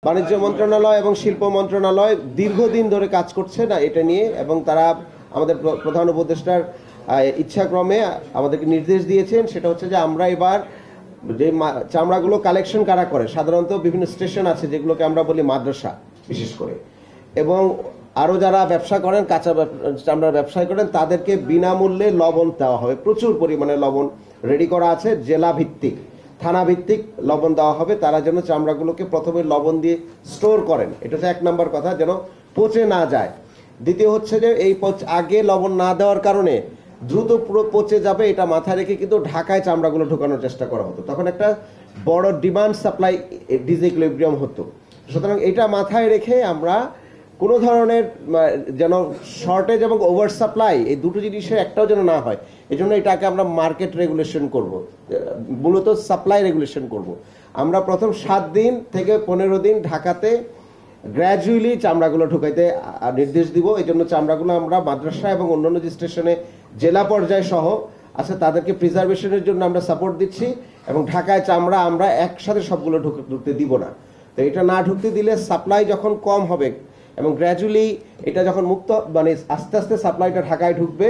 বাণিজ্য মন্ত্রণালয় এবং শিল্প মন্ত্রণালয় দীর্ঘদিন ধরে কাজ করছে না এটা নিয়ে, এবং তারা আমাদের প্রধান উপদেষ্টার ইচ্ছাক্রমে আমাদেরকে নির্দেশ দিয়েছেন। সেটা হচ্ছে যে আমরা এবার যে চামড়াগুলো কালেকশন কারা করে, সাধারণত বিভিন্ন স্টেশন আছে যেগুলোকে আমরা বলি মাদ্রাসা বিশেষ করে, এবং আরও যারা ব্যবসা করেন, কাঁচা চামড়ার ব্যবসায় করেন, তাদেরকে বিনামূল্যে লবণ দেওয়া হবে। প্রচুর পরিমাণে লবণ রেডি করা আছে, জেলা ভিত্তিক থানা ভিত্তিক লবণ দেওয়া হবে। তারা যেন চামড়াগুলোকে প্রথমে লবণ দিয়ে স্টোর করেন, এটা হচ্ছে এক নম্বর কথা, যেন পচে না যায়। দ্বিতীয় হচ্ছে যে এই আগে লবণ না দেওয়ার কারণে দ্রুত পুরো পচে যাবে, এটা মাথায় রেখে কিন্তু ঢাকায় চামড়াগুলো ঢোকানোর চেষ্টা করা হতো। তখন একটা বড় ডিমান্ড সাপ্লাই ডিসইকুইলিব্রিয়াম হতো। সুতরাং এটা মাথায় রেখে আমরা কোনো ধরনের যেন শর্টেজ এবং ওভার সাপ্লাই, এই দুটো জিনিসের একটাও যেন না হয়, এই জন্য এটাকে আমরা মার্কেট রেগুলেশন করব, মূলত সাপ্লাই রেগুলেশন করব। আমরা প্রথম 7 দিন থেকে 15 দিন ঢাকাতে গ্র্যাজুয়ালি চামড়াগুলো ঢুকাইতে নির্দেশ দিব। এই জন্য চামড়াগুলো আমরা মাদ্রাসা এবং অন্যান্য যে স্টেশনে জেলা পর্যায় সহ আছে তাদেরকে প্রিজার্ভেশনের জন্য আমরা সাপোর্ট দিচ্ছি, এবং ঢাকায় চামড়া আমরা একসাথে সবগুলো ঢুকতে দিব না। তো এটা না ঢুকতে দিলে সাপ্লাই যখন কম হবে এবং গ্র্যাজুয়ালি এটা যখন মুক্ত মানে আস্তে আস্তে সাপ্লাইটা ঢাকায় ঢুকবে,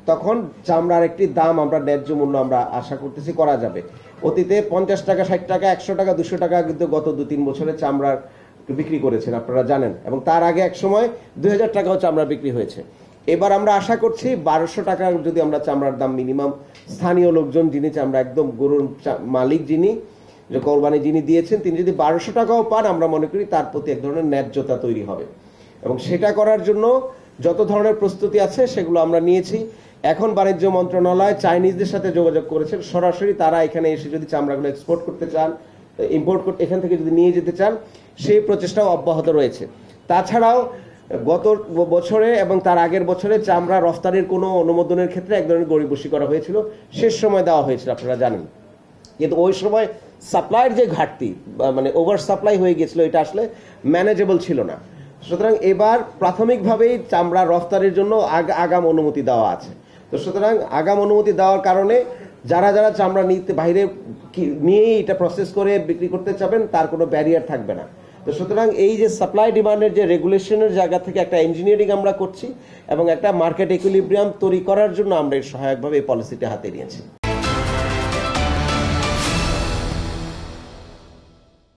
তখন চামড়ার একটি দাম আমরা ন্যায্য মূল্য আমরা আশা করতেছি করা যাবে। অতীতে 50 টাকা, 60 টাকা, 100 টাকা, 200 টাকা কিন্তু গত 2-3 বছরে চামড়ার বিক্রি করেছেন আপনারা জানেন, এবং তার আগে এক সময় 2000 টাকাও চামড়া বিক্রি হয়েছে। এবার আমরা আশা করছি 1200 টাকা যদি আমরা চামড়ার দাম মিনিমাম স্থানীয় লোকজন যিনি চামড়া একদম গরুর মালিক যিনি যে কোরবানি যিনি দিয়েছেন তিনি যদি 1200 টাকাও পান, আমরা মনে করি তার প্রতি এক ধরনের ন্যায্যতা তৈরি হবে, এবং সেটা করার জন্য যত ধরনের প্রস্তুতি আছে সেগুলো আমরা নিয়েছি। এখন বাণিজ্য মন্ত্রণালয় চাইনিজদের সাথে যোগাযোগ করেছেন, সরাসরি তারা এখানে এসে যদি চামড়াগুলো এক্সপোর্ট করতে চান, ইম্পোর্ট করতে এখান থেকে যদি নিয়ে যেতে চান, সেই প্রচেষ্টাও অব্যাহত রয়েছে। তাছাড়াও গত বছরে এবং তার আগের বছরে চামড়া রফতানির কোনো অনুমোদনের ক্ষেত্রে এক ধরনের গড়িবসি করা হয়েছিল, শেষ সময় দেওয়া হয়েছিল আপনারা জানেন, কিন্তু ওই সময় সাপ্লাইয়ের যে ঘাটতি মানে ওভার সাপ্লাই হয়ে গেছিল, এটা আসলে ম্যানেজেবল ছিল না। সুতরাং এবার প্রাথমিকভাবেই চামড়া রফতানির জন্য আগাম অনুমতি দেওয়া আছে। তো সুতরাং আগাম অনুমতি দেওয়ার কারণে যারা যারা চামড়া নিতে বাইরে নিয়েই এটা প্রসেস করে বিক্রি করতে চাবেন তার কোনো ব্যারিয়ার থাকবে না। তো সুতরাং এই যে সাপ্লাই ডিমান্ডের যে রেগুলেশনের জায়গা থেকে একটা ইঞ্জিনিয়ারিং আমরা করছি, এবং একটা মার্কেট ইকুইলিব্রিয়াম তৈরি করার জন্য আমরা সহায়কভাবে এই পলিসিটা হাতে নিয়েছি।